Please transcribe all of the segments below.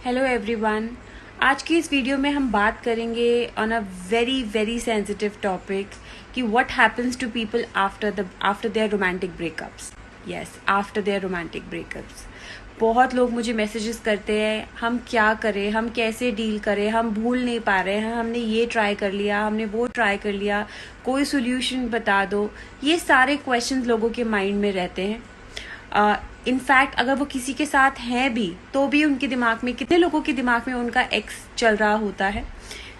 Hello everyone. आज की इस वीडियो में हम बात करेंगे on a very sensitive topic कि what happens to people after their romantic breakups. Yes, after their romantic breakups. बहुत लोग मुझे मैसेजेस करते हैं, हम क्या करें, हम कैसे डील करें, हम भूल नहीं पा रहे हैं, हमने ये ट्राई कर लिया, हमने वो ट्राई कर लिया, कोई सोल्यूशन बता दो। ये सारे क्वेश्चंस लोगों के माइंड में रहते हैं। इनफैक्ट अगर वो किसी के साथ हैं भी तो भी उनके दिमाग में, कितने लोगों के दिमाग में उनका एक्स चल रहा होता है।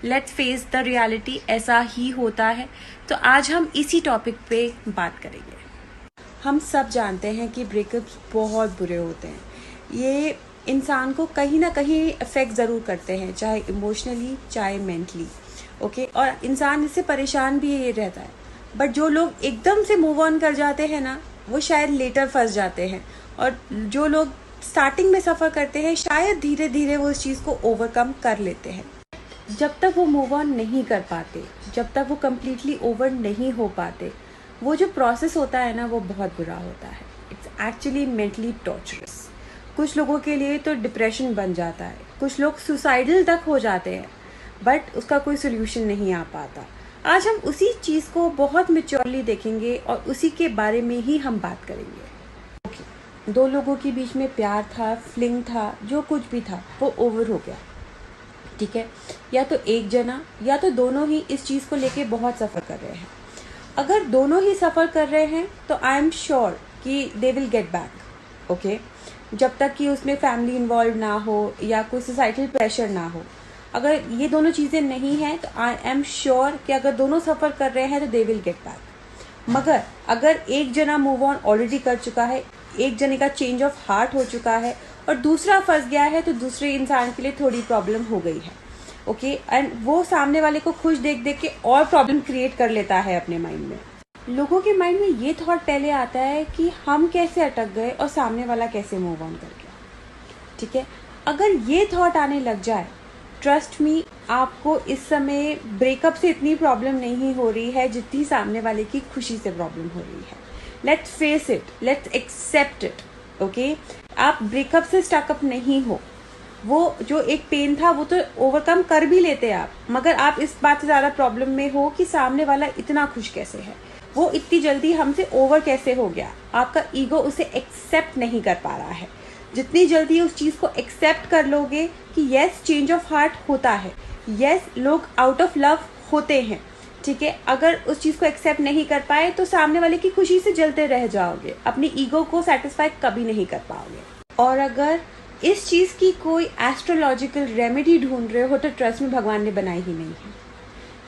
लेट्स फेस द रियलिटी, ऐसा ही होता है। तो आज हम इसी टॉपिक पे बात करेंगे। हम सब जानते हैं कि ब्रेकअप्स बहुत बुरे होते हैं। ये इंसान को कहीं ना कहीं अफेक्ट ज़रूर करते हैं, चाहे इमोशनली चाहे मेंटली। ओके, और इंसान इससे परेशान भी ये रहता है। बट जो लोग एकदम से मूव ऑन कर जाते हैं ना, वो शायद लेटर फंस जाते हैं। और जो लोग स्टार्टिंग में सफ़र करते हैं, शायद धीरे धीरे वो उस चीज़ को ओवरकम कर लेते हैं। जब तक वो मूव ऑन नहीं कर पाते, जब तक वो कम्प्लीटली ओवर नहीं हो पाते, वो जो प्रोसेस होता है ना, वो बहुत बुरा होता है। It's actually mentally torturers. कुछ लोगों के लिए तो डिप्रेशन बन जाता है, कुछ लोग सुसाइडल तक हो जाते हैं, बट उसका कोई सोल्यूशन नहीं आ पाता। आज हम उसी चीज़ को बहुत मैच्योरली देखेंगे और उसी के बारे में ही हम बात करेंगे। दो लोगों के बीच में प्यार था, फ्लिंग था, जो कुछ भी था, वो ओवर हो गया। ठीक है, या तो एक जना या तो दोनों ही इस चीज़ को लेके बहुत सफ़र कर रहे हैं। अगर दोनों ही सफ़र कर रहे हैं तो आई एम श्योर कि they will get back. Okay, जब तक कि उसमें फैमिली इन्वॉल्व ना हो या कोई सोसाइटल प्रेशर ना हो। अगर ये दोनों चीज़ें नहीं हैं तो आई एम श्योर कि अगर दोनों सफ़र कर रहे हैं तो दे विल गेट बैक। मगर अगर एक जना मूव ऑन ऑलरेडी कर चुका है, एक जने का चेंज ऑफ हार्ट हो चुका है और दूसरा फंस गया है, तो दूसरे इंसान के लिए थोड़ी प्रॉब्लम हो गई है। ओके, एंड वो सामने वाले को खुश देख देख के और प्रॉब्लम क्रिएट कर लेता है अपने माइंड में। लोगों के माइंड में ये थॉट पहले आता है कि हम कैसे अटक गए और सामने वाला कैसे मूव ऑन कर गया। ठीक है, अगर ये थॉट आने लग जाए, ट्रस्ट मी, आपको इस समय ब्रेकअप से इतनी प्रॉब्लम नहीं हो रही है जितनी सामने वाले की खुशी से प्रॉब्लम हो रही है। Let's face it, let's accept it. Okay, आप ब्रेकअप से स्टकअप नहीं हो। वो जो एक पेन था वो तो ओवरकम कर भी लेते आप, मगर आप इस बात से ज़्यादा प्रॉब्लम में हो कि सामने वाला इतना खुश कैसे है, वो इतनी जल्दी हमसे ओवर कैसे हो गया। आपका ईगो उसे एक्सेप्ट नहीं कर पा रहा है। जितनी जल्दी उस चीज़ को एक्सेप्ट कर लोगे कि यस, चेंज ऑफ हार्ट होता है, यस, लोग आउट ऑफ लव होते हैं। ठीक है, अगर उस चीज़ को एक्सेप्ट नहीं कर पाए तो सामने वाले की खुशी से जलते रह जाओगे, अपनी ईगो को सेटिस्फाई कभी नहीं कर पाओगे। और अगर इस चीज़ की कोई एस्ट्रोलॉजिकल रेमेडी ढूंढ रहे हो तो ट्रस्ट में भगवान ने बनाई ही नहीं है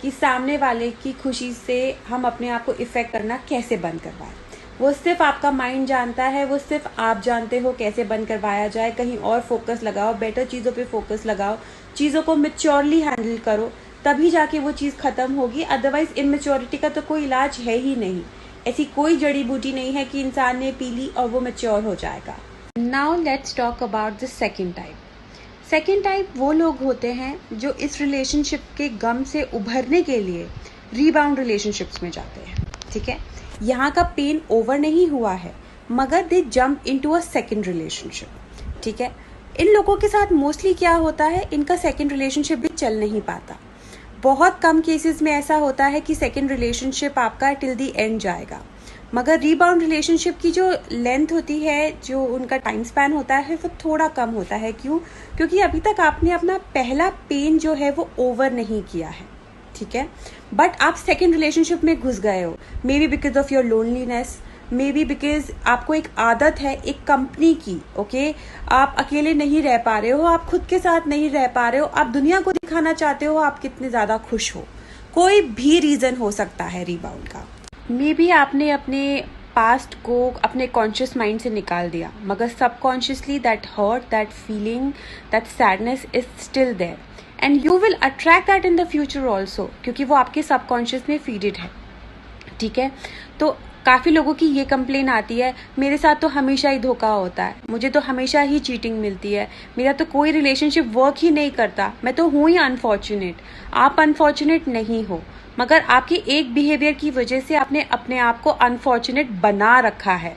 कि सामने वाले की खुशी से हम अपने आप को इफेक्ट करना कैसे बंद करवाएं। वो सिर्फ आपका माइंड जानता है, वो सिर्फ आप जानते हो कैसे बंद करवाया जाए। कहीं और फोकस लगाओ, बेटर चीज़ों पे फोकस लगाओ, चीज़ों को मैच्योरली हैंडल करो, तभी जाके वो चीज़ ख़त्म होगी। अदरवाइज इमेच्योरिटी का तो कोई इलाज है ही नहीं। ऐसी कोई जड़ी बूटी नहीं है कि इंसान ने पी ली और वो मैच्योर हो जाएगा। Now let's talk about the second type. Second type वो लोग होते हैं जो इस रिलेशनशिप के गम से उभरने के लिए रीबाउंड रिलेशनशिप्स में जाते हैं। ठीक है, यहाँ का पेन ओवर नहीं हुआ है, मगर they jump into a second relationship. ठीक है, इन लोगों के साथ मोस्टली क्या होता है, इनका सेकेंड रिलेशनशिप भी चल नहीं पाता। बहुत कम केसेस में ऐसा होता है कि सेकेंड रिलेशनशिप आपका टिल दी एंड जाएगा, मगर रीबाउंड रिलेशनशिप की जो लेंथ होती है, जो उनका टाइम स्पैन होता है, वो थोड़ा कम होता है। क्यों? क्योंकि अभी तक आपने अपना पहला पेन जो है वो ओवर नहीं किया है। ठीक है, बट आप सेकेंड रिलेशनशिप में घुस गए हो, may be because of your loneliness, may be because आपको एक आदत है एक कंपनी की। ओके, आप अकेले नहीं रह पा रहे हो, आप खुद के साथ नहीं रह पा रहे हो, आप दुनिया को दिखाना चाहते हो आप कितने ज़्यादा खुश हो। कोई भी रीज़न हो सकता है रीबाउंड का। मे बी आपने अपने पास्ट को अपने कॉन्शियस माइंड से निकाल दिया, मगर subconsciously that hurt, that feeling, that sadness is still there and you will attract that in the future also, क्योंकि वो आपके सबकॉन्शियस में फीडेड है। ठीक है, तो काफ़ी लोगों की ये कंप्लेन आती है, मेरे साथ तो हमेशा ही धोखा होता है, मुझे तो हमेशा ही चीटिंग मिलती है, मेरा तो कोई रिलेशनशिप वर्क ही नहीं करता, मैं तो हूँ ही अनफॉर्चुनेट। आप अनफॉर्चुनेट नहीं हो, मगर आपके एक बिहेवियर की वजह से आपने अपने आप को अनफॉर्चुनेट बना रखा है।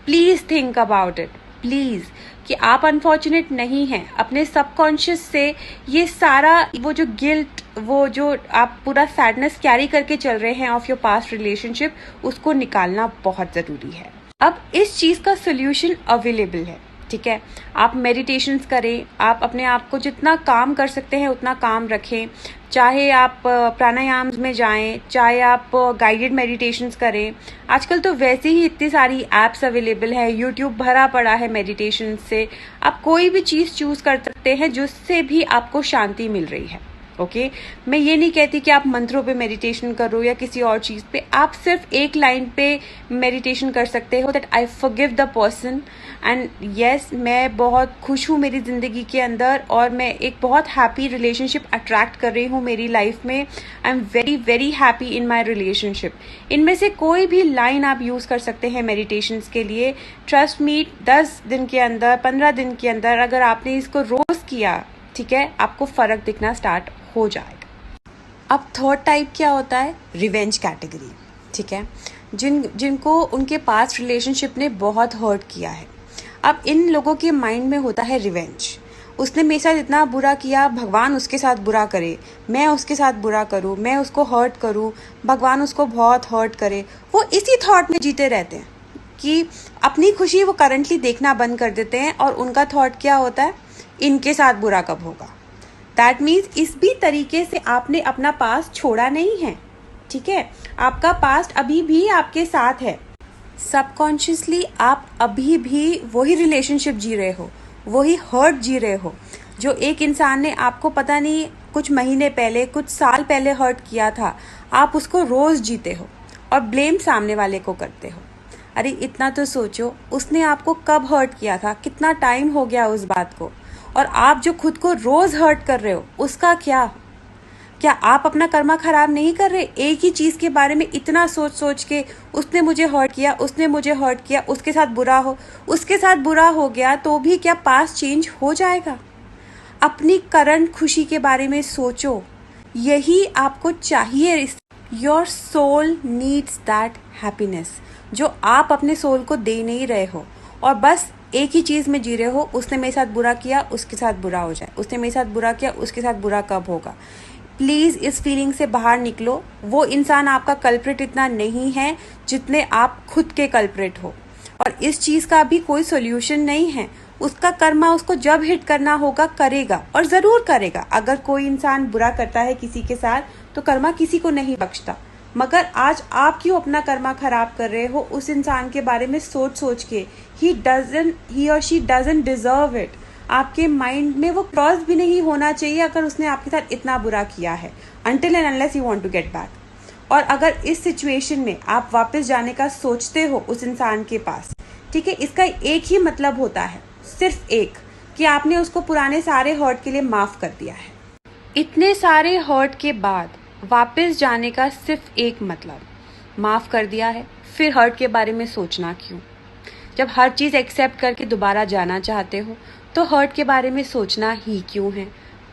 Please think about it, please कि आप अनफॉर्चुनेट नहीं हैं। अपने सबकॉन्शियस से ये सारा वो जो गिल्ट, वो जो आप पूरा सैडनेस कैरी करके चल रहे हैं ऑफ योर पास्ट रिलेशनशिप, उसको निकालना बहुत ज़रूरी है। अब इस चीज़ का सोल्यूशन अवेलेबल है, ठीक है। आप मेडिटेशंस करें, आप अपने आप को जितना काम कर सकते हैं उतना काम रखें, चाहे आप प्राणायाम में जाएं, चाहे आप गाइडेड मेडिटेशंस करें। आजकल तो वैसे ही इतनी सारी एप्स अवेलेबल है, यूट्यूब भरा पड़ा है मेडिटेशन से। आप कोई भी चीज़ चूज़ कर सकते हैं जिससे भी आपको शांति मिल रही है। ओके मैं ये नहीं कहती कि आप मंत्रों पे मेडिटेशन करो या किसी और चीज़ पे। आप सिर्फ एक लाइन पे मेडिटेशन कर सकते हो, that I forgive the person and yes, मैं बहुत खुश हूँ मेरी ज़िंदगी के अंदर और मैं एक बहुत हैप्पी रिलेशनशिप अट्रैक्ट कर रही हूँ मेरी लाइफ में। I am very very happy in my relationship. इनमें से कोई भी लाइन आप यूज़ कर सकते हैं मेडिटेशंस के लिए। ट्रस्ट मी, 10 दिन के अंदर, 15 दिन के अंदर अगर आपने इसको रोज़ किया, ठीक है, आपको फ़र्क दिखना स्टार्ट हो जाएगा। अब थर्ड टाइप क्या होता है? रिवेंज कैटेगरी, ठीक है। जिनको उनके पास्ट रिलेशनशिप ने बहुत हर्ट किया है। अब इन लोगों के माइंड में होता है रिवेंज। उसने मेरे साथ इतना बुरा किया, भगवान उसके साथ बुरा करे, मैं उसके साथ बुरा करूं, मैं उसको हर्ट करूं, भगवान उसको बहुत हर्ट करे। वो इसी थॉट में जीते रहते हैं कि अपनी खुशी वो करंटली देखना बंद कर देते हैं और उनका थॉट क्या होता है? इनके साथ बुरा कब होगा। दैट मीन्स इस भी तरीके से आपने अपना पास्ट छोड़ा नहीं है, ठीक है। आपका पास्ट अभी भी आपके साथ है। सबकॉन्शियसली आप अभी भी वही रिलेशनशिप जी रहे हो, वही हर्ट जी रहे हो जो एक इंसान ने आपको पता नहीं कुछ महीने पहले, कुछ साल पहले हर्ट किया था। आप उसको रोज जीते हो और ब्लेम सामने वाले को करते हो। अरे इतना तो सोचो, उसने आपको कब हर्ट किया था, कितना टाइम हो गया उस बात को। और आप जो खुद को रोज हर्ट कर रहे हो, उसका क्या आप अपना कर्मा खराब नहीं कर रहे? एक ही चीज के बारे में इतना सोच सोच के, उसने मुझे हर्ट किया, उसने मुझे हर्ट किया, उसके साथ बुरा हो गया, तो भी क्या पास्ट चेंज हो जाएगा? अपनी करंट खुशी के बारे में सोचो, यही आपको चाहिए। Your soul needs that happiness जो आप अपने सोल को दे नहीं रहे हो और बस एक ही चीज़ में जी रहे हो। उसने मेरे साथ बुरा किया, उसके साथ बुरा हो जाए, उसने मेरे साथ बुरा किया, उसके साथ बुरा कब होगा। प्लीज़ इस फीलिंग से बाहर निकलो। वो इंसान आपका कल्प्रिट इतना नहीं है जितने आप खुद के कल्प्रिट हो, और इस चीज़ का भी कोई सोल्यूशन नहीं है। उसका कर्मा उसको जब हिट करना होगा करेगा, और ज़रूर करेगा। अगर कोई इंसान बुरा करता है किसी के साथ तो कर्मा किसी को नहीं बख्शता। मगर आज आप क्यों अपना कर्मा खराब कर रहे हो उस इंसान के बारे में सोच सोच के? ही और शी डजंट डिजर्व इट। आपके माइंड में वो क्रॉस भी नहीं होना चाहिए अगर उसने आपके साथ इतना बुरा किया है, until and unless you want to get back। और अगर इस सिचुएशन में आप वापस जाने का सोचते हो उस इंसान के पास, ठीक है, इसका एक ही मतलब होता है, सिर्फ एक, कि आपने उसको पुराने सारे हर्ट के लिए माफ कर दिया है। इतने सारे हर्ट के बाद वापस जाने का सिर्फ एक मतलब, माफ कर दिया है, फिर हर्ट के बारे में सोचना क्यों? जब हर चीज़ एक्सेप्ट करके दोबारा जाना चाहते हो तो हर्ट के बारे में सोचना ही क्यों है?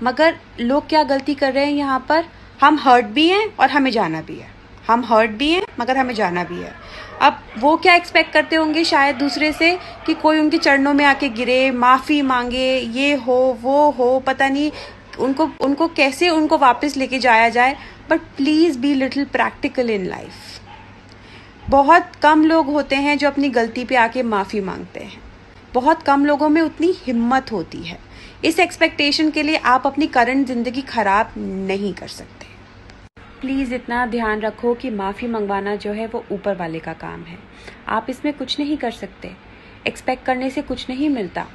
मगर लोग क्या गलती कर रहे हैं यहाँ पर? हम हर्ट भी हैं और हमें जाना भी है, हम हर्ट भी हैं मगर हमें जाना भी है। अब वो क्या एक्सपेक्ट करते होंगे शायद दूसरे से कि कोई उनके चरणों में आके गिरे, माफ़ी मांगे, ये हो वो हो, पता नहीं उनको कैसे उनको वापस लेके जाया जाए। But please be little practical in life. बहुत कम लोग होते हैं जो अपनी गलती पे आके माफ़ी मांगते हैं। बहुत कम लोगों में उतनी हिम्मत होती है। इस एक्सपेक्टेशन के लिए आप अपनी करंट ज़िंदगी ख़राब नहीं कर सकते। प्लीज़ इतना ध्यान रखो कि माफ़ी मंगवाना जो है वो ऊपर वाले का काम है। आप इसमें कुछ नहीं कर सकते। एक्सपेक्ट करने से कुछ नहीं मिलता।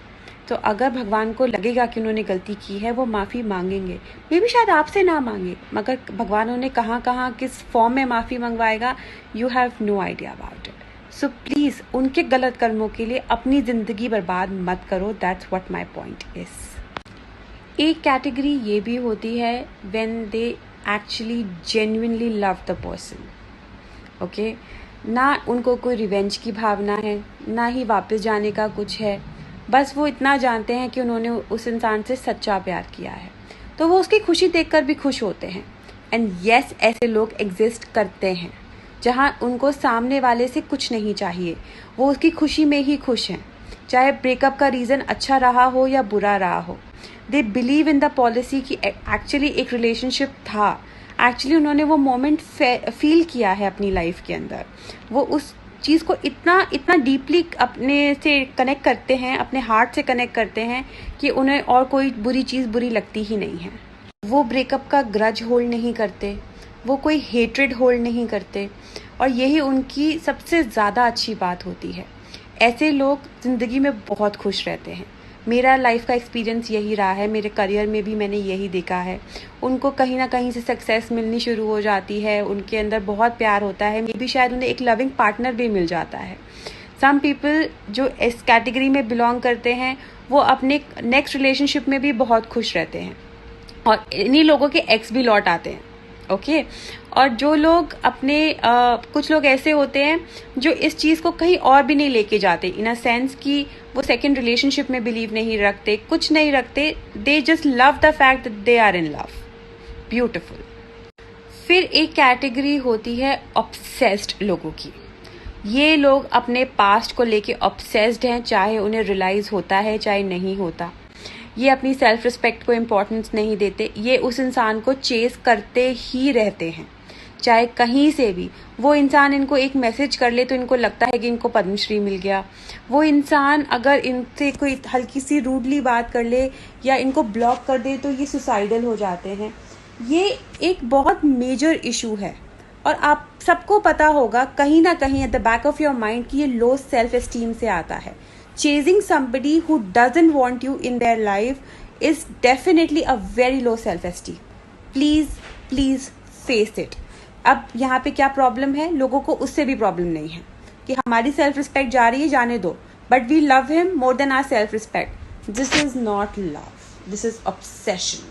तो अगर भगवान को लगेगा कि उन्होंने गलती की है, वो माफ़ी मांगेंगे। मे भी शायद आपसे ना मांगे, मगर भगवान उन्हें कहाँ किस फॉर्म में माफ़ी मंगवाएगा, you have no idea about it. So please उनके गलत कर्मों के लिए अपनी ज़िंदगी बर्बाद मत करो। That's what my point is. एक कैटेगरी ये भी होती है when they actually genuinely love the person. Okay, ना उनको कोई रिवेंज की भावना है, ना ही वापस जाने का कुछ है। बस वो इतना जानते हैं कि उन्होंने उस इंसान से सच्चा प्यार किया है, तो वो उसकी खुशी देखकर भी खुश होते हैं। एंड यस, ऐसे लोग एग्जिस्ट करते हैं जहाँ उनको सामने वाले से कुछ नहीं चाहिए, वो उसकी खुशी में ही खुश हैं। चाहे ब्रेकअप का रीज़न अच्छा रहा हो या बुरा रहा हो। They believe in the policy कि एक्चुअली एक रिलेशनशिप था, एक्चुअली उन्होंने वो मोमेंट फील किया है अपनी लाइफ के अंदर, वो उस चीज़ को इतना इतना डीपली अपने से कनेक्ट करते हैं, अपने हार्ट से कनेक्ट करते हैं कि उन्हें और कोई बुरी चीज़ बुरी लगती ही नहीं है। वो ब्रेकअप का ग्रज होल्ड नहीं करते, वो कोई हेट्रेड होल्ड नहीं करते, और यही उनकी सबसे ज़्यादा अच्छी बात होती है। ऐसे लोग ज़िंदगी में बहुत खुश रहते हैं। मेरा लाइफ का एक्सपीरियंस यही रहा है, मेरे करियर में भी मैंने यही देखा है। उनको कहीं ना कहीं से सक्सेस मिलनी शुरू हो जाती है, उनके अंदर बहुत प्यार होता है, मे भी शायद उन्हें एक लविंग पार्टनर भी मिल जाता है। सम पीपल जो इस कैटेगरी में बिलोंग करते हैं वो अपने नेक्स्ट रिलेशनशिप में भी बहुत खुश रहते हैं, और इन्हीं लोगों के एक्स भी लौट आते हैं। ओके और जो लोग अपने कुछ लोग ऐसे होते हैं जो इस चीज़ को कहीं और भी नहीं लेके जाते, इन अ सेंस कि वो सेकंड रिलेशनशिप में बिलीव नहीं रखते, कुछ नहीं रखते, they just love the fact that they are in love. Beautiful. फिर एक कैटेगरी होती है ऑब्सेस्ड लोगों की। ये लोग अपने पास्ट को लेके ऑब्सेस्ड हैं, चाहे उन्हें रियलाइज होता है चाहे नहीं होता। ये अपनी सेल्फ रिस्पेक्ट को इम्पोर्टेंस नहीं देते, ये उस इंसान को चेस करते ही रहते हैं, चाहे कहीं से भी वो इंसान इनको एक मैसेज कर ले तो इनको लगता है कि इनको पद्मश्री मिल गया। वो इंसान अगर इनसे कोई हल्की सी रूडली बात कर ले या इनको ब्लॉक कर दे तो ये सुसाइडल हो जाते हैं। ये एक बहुत मेजर इशू है, और आप सबको पता होगा कहीं ना कहीं at the back of your mind कि ये लो सेल्फ एस्टीम से आता है। Chasing somebody who doesn't want you in their life is definitely a very low self-esteem. Please face it. अब यहाँ पे क्या प्रॉब्लम है, लोगों को उससे भी प्रॉब्लम नहीं है कि हमारी सेल्फ रिस्पेक्ट जा रही है, जाने दो, but we love him more than our self respect. This is not love, this is obsession.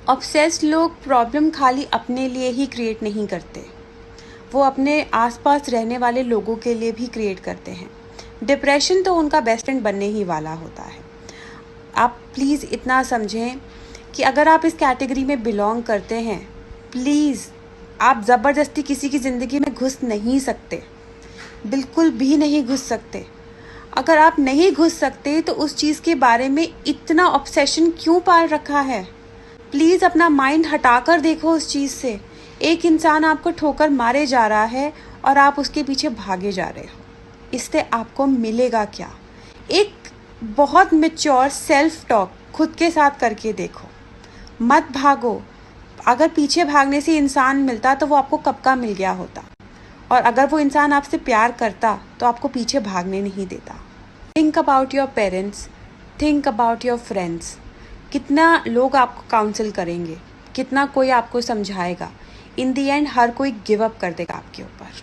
Obsessed लोग प्रॉब्लम खाली अपने लिए ही क्रिएट नहीं करते, वो अपने आसपास रहने वाले लोगों के लिए भी क्रिएट करते हैं। डिप्रेशन तो उनका बेस्ट फ्रेंड बनने ही वाला होता है। आप प्लीज़ इतना समझें कि अगर आप इस कैटेगरी में बिलोंग करते हैं, प्लीज़ आप ज़बरदस्ती किसी की ज़िंदगी में घुस नहीं सकते, बिल्कुल भी नहीं घुस सकते। अगर आप नहीं घुस सकते तो उस चीज़ के बारे में इतना ऑब्सेशन क्यों पाल रखा है? प्लीज़ अपना माइंड हटाकर देखो उस चीज़ से। एक इंसान आपको ठोकर मारे जा रहा है और आप उसके पीछे भागे जा रहे हो, इससे आपको मिलेगा क्या? एक बहुत मैच्योर सेल्फ टॉक खुद के साथ करके देखो, मत भागो। अगर पीछे भागने से इंसान मिलता तो वो आपको कब का मिल गया होता, और अगर वो इंसान आपसे प्यार करता तो आपको पीछे भागने नहीं देता। Think about your parents, think about your friends. कितना लोग आपको काउंसिल करेंगे, कितना कोई आपको समझाएगा, इन दी एंड हर कोई गिव अप कर देगा आपके ऊपर।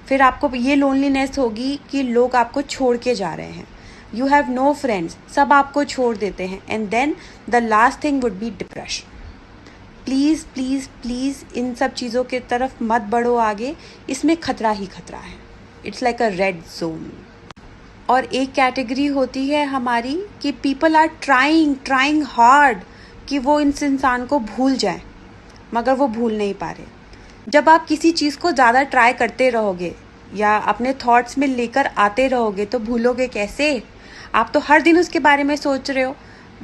फिर आपको ये लोनलीनेस होगी कि लोग आपको छोड़ के जा रहे हैं, यू हैव नो फ्रेंड्स, सब आपको छोड़ देते हैं, and then the last thing would be depression. Please please please इन सब चीज़ों के तरफ मत बढ़ो आगे, इसमें खतरा ही खतरा है। It's like a red zone. और एक कैटेगरी होती है हमारी कि पीपल आर ट्राइंग हार्ड कि वो इस इंसान को भूल जाए, मगर वो भूल नहीं पा रहे। जब आप किसी चीज़ को ज़्यादा ट्राई करते रहोगे या अपने थॉट्स में लेकर आते रहोगे तो भूलोगे कैसे? आप तो हर दिन उसके बारे में सोच रहे हो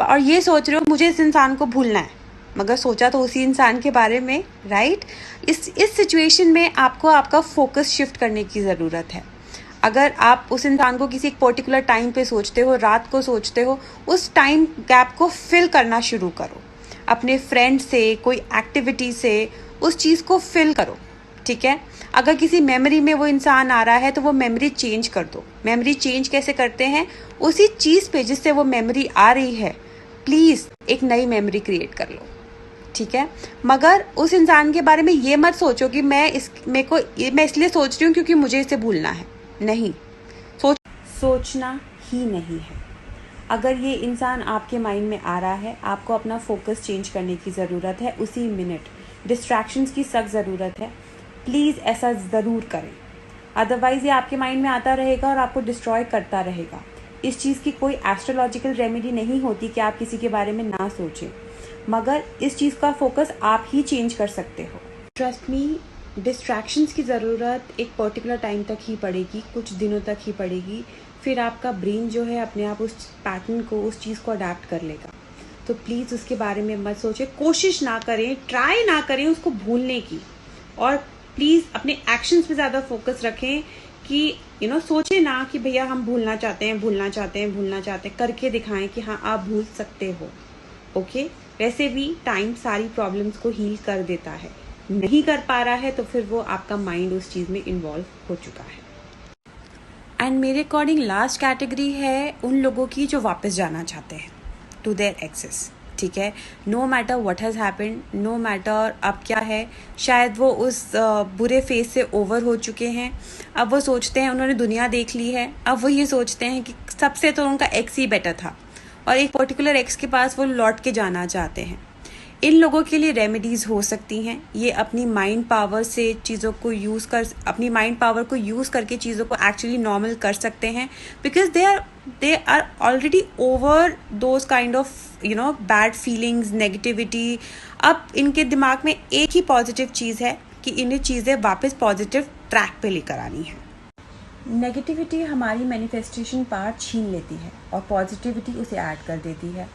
और ये सोच रहे हो मुझे इस इंसान को भूलना है, मगर सोचा तो उसी इंसान के बारे में, राइट? इस सिचुएशन में आपको आपका फोकस शिफ्ट करने की ज़रूरत है। अगर आप उस इंसान को किसी एक पर्टिकुलर टाइम पे सोचते हो, रात को सोचते हो, उस टाइम गैप को फिल करना शुरू करो अपने फ्रेंड से, कोई एक्टिविटी से, उस चीज़ को फिल करो, ठीक है? अगर किसी मेमोरी में वो इंसान आ रहा है तो वो मेमोरी चेंज कर दो। मेमोरी चेंज कैसे करते हैं? उसी चीज़ पे जिससे वो मेमोरी आ रही है प्लीज़ एक नई मेमोरी क्रिएट कर लो, ठीक है? मगर उस इंसान के बारे में ये मत सोचो कि मैं इसलिए सोच रही हूँ क्योंकि मुझे इसे भूलना है। नहीं, सोचना ही नहीं है। अगर ये इंसान आपके माइंड में आ रहा है, आपको अपना फोकस चेंज करने की ज़रूरत है उसी मिनट। डिस्ट्रैक्शंस की सख्त ज़रूरत है, प्लीज़ ऐसा ज़रूर करें, अदरवाइज़ ये आपके माइंड में आता रहेगा और आपको डिस्ट्रॉय करता रहेगा। इस चीज़ की कोई एस्ट्रोलॉजिकल रेमेडी नहीं होती कि आप किसी के बारे में ना सोचें, मगर इस चीज़ का फोकस आप ही चेंज कर सकते हो। ट्रस्ट मी, डिस्ट्रैक्शंस की ज़रूरत एक पर्टिकुलर टाइम तक ही पड़ेगी, कुछ दिनों तक ही पड़ेगी, फिर आपका ब्रेन जो है अपने आप उस पैटर्न को, उस चीज़ को अडेप्ट कर लेगा। तो प्लीज़ उसके बारे में मत सोचें, कोशिश ना करें, ट्राई ना करें उसको भूलने की, और प्लीज़ अपने एक्शंस पे ज़्यादा फोकस रखें कि सोचें ना कि भैया हम भूलना चाहते हैं, भूलना चाहते हैं, भूलना चाहते हैं, करके दिखाएं कि हाँ आप भूल सकते हो। ओके, वैसे भी टाइम सारी प्रॉब्लम्स को हील कर देता है। नहीं कर पा रहा है तो फिर वो आपका माइंड उस चीज़ में इन्वॉल्व हो चुका है। एंड मेरे अकॉर्डिंग लास्ट कैटेगरी है उन लोगों की जो वापस जाना चाहते हैं टू देयर एक्सेस। ठीक है, no matter what has happened, no matter अब क्या है, शायद वो उस बुरे फेज से ओवर हो चुके हैं। अब वो सोचते हैं, उन्होंने दुनिया देख ली है, अब वो ये सोचते हैं कि सबसे तो उनका एक्स ही बेटर था और एक पर्टिकुलर एक्स के पास वो लौट के जाना चाहते हैं। इन लोगों के लिए रेमेडीज़ हो सकती हैं। ये अपनी माइंड पावर से चीज़ों को अपनी माइंड पावर को यूज़ करके चीज़ों को एक्चुअली नॉर्मल कर सकते हैं, because they are already over those kind of bad feelings, negativity. अब इनके दिमाग में एक ही पॉजिटिव चीज़ है कि इन्हें चीज़ें वापस पॉजिटिव ट्रैक पे लेकर आनी है। नेगेटिविटी हमारी मैनिफेस्टेशन पार्ट छीन लेती है और पॉजिटिविटी उसे ऐड कर देती है।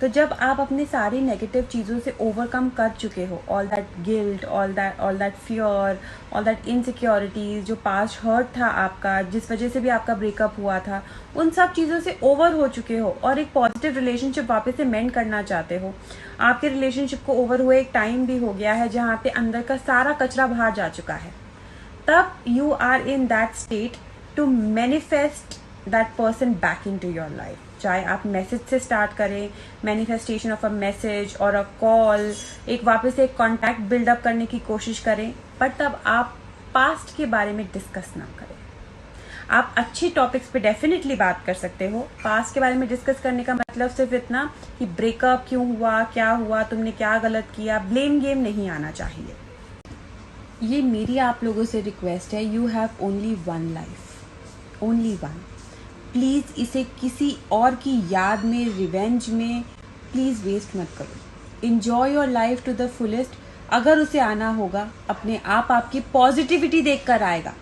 तो जब आप अपने सारी नेगेटिव चीज़ों से ओवरकम कर चुके हो, all that guilt, all that fear, all that insecurities, जो पास्ट हर्ट था आपका, जिस वजह से भी आपका ब्रेकअप हुआ था, उन सब चीज़ों से ओवर हो चुके हो और एक पॉजिटिव रिलेशनशिप वापस से मेंट करना चाहते हो। आपके रिलेशनशिप को ओवर हुए एक टाइम भी हो गया है जहाँ पे अंदर का सारा कचरा बाहर जा चुका है। तब you are in that state to manifest that person back in to your life. चाहे आप मैसेज से स्टार्ट करें, मैनिफेस्टेशन ऑफ अ मैसेज और अ कॉल, एक वापस एक कॉन्टैक्ट बिल्डअप करने की कोशिश करें, पर तब आप पास्ट के बारे में डिस्कस ना करें। आप अच्छी टॉपिक्स पे डेफिनेटली बात कर सकते हो। पास्ट के बारे में डिस्कस करने का मतलब सिर्फ इतना कि ब्रेकअप क्यों हुआ, क्या हुआ, तुमने क्या गलत किया, ब्लेम गेम नहीं आना चाहिए। ये मेरी आप लोगों से रिक्वेस्ट है, you have only one life, only one. Please इसे किसी और की याद में, रिवेंज में प्लीज़ वेस्ट मत करो। Enjoy your life to the fullest. अगर उसे आना होगा, अपने आप आपकी पॉजिटिविटी देखकर आएगा।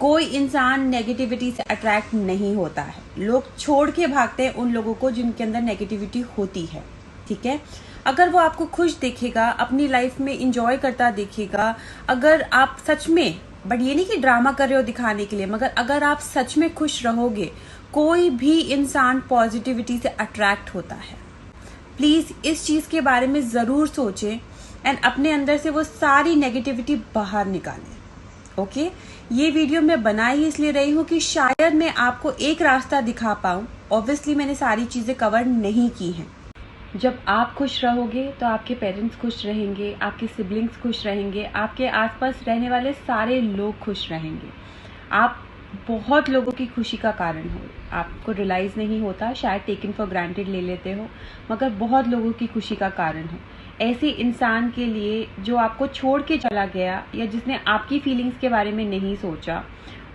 कोई इंसान नेगेटिविटी से अट्रैक्ट नहीं होता है। लोग छोड़ के भागते हैं उन लोगों को जिनके अंदर नेगेटिविटी होती है। ठीक है, अगर वो आपको खुश देखेगा, अपनी लाइफ में इंजॉय करता देखेगा, अगर आप सच में, बट ये नहीं कि ड्रामा कर रहे हो दिखाने के लिए, मगर अगर आप सच में खुश रहोगे, कोई भी इंसान पॉजिटिविटी से अट्रैक्ट होता है। प्लीज़ इस चीज़ के बारे में ज़रूर सोचें एंड अपने अंदर से वो सारी नेगेटिविटी बाहर निकालें। ओके, ये वीडियो मैं बना ही इसलिए रही हूँ कि शायद मैं आपको एक रास्ता दिखा पाऊँ। ऑब्वियसली मैंने सारी चीज़ें कवर नहीं की हैं। जब आप खुश रहोगे तो आपके पेरेंट्स खुश रहेंगे, आपके सिबलिंग्स खुश रहेंगे, आपके आसपास रहने वाले सारे लोग खुश रहेंगे। आप बहुत लोगों की खुशी का कारण हो, आपको रियलाइज़ नहीं होता, शायद टेकन फॉर ग्रांटेड ले लेते हो, मगर बहुत लोगों की खुशी का कारण हो। ऐसे इंसान के लिए जो आपको छोड़ के चला गया या जिसने आपकी फीलिंग्स के बारे में नहीं सोचा,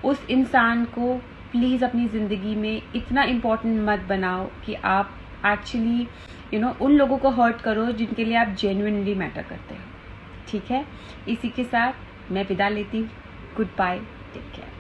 उस इंसान को प्लीज़ अपनी ज़िंदगी में इतना इम्पोर्टेंट मत बनाओ कि आप एक्चुअली उन लोगों को हर्ट करो जिनके लिए आप जेन्युइनली मैटर करते हो। ठीक है, इसी के साथ मैं विदा लेती हूँ। Good bye, take care.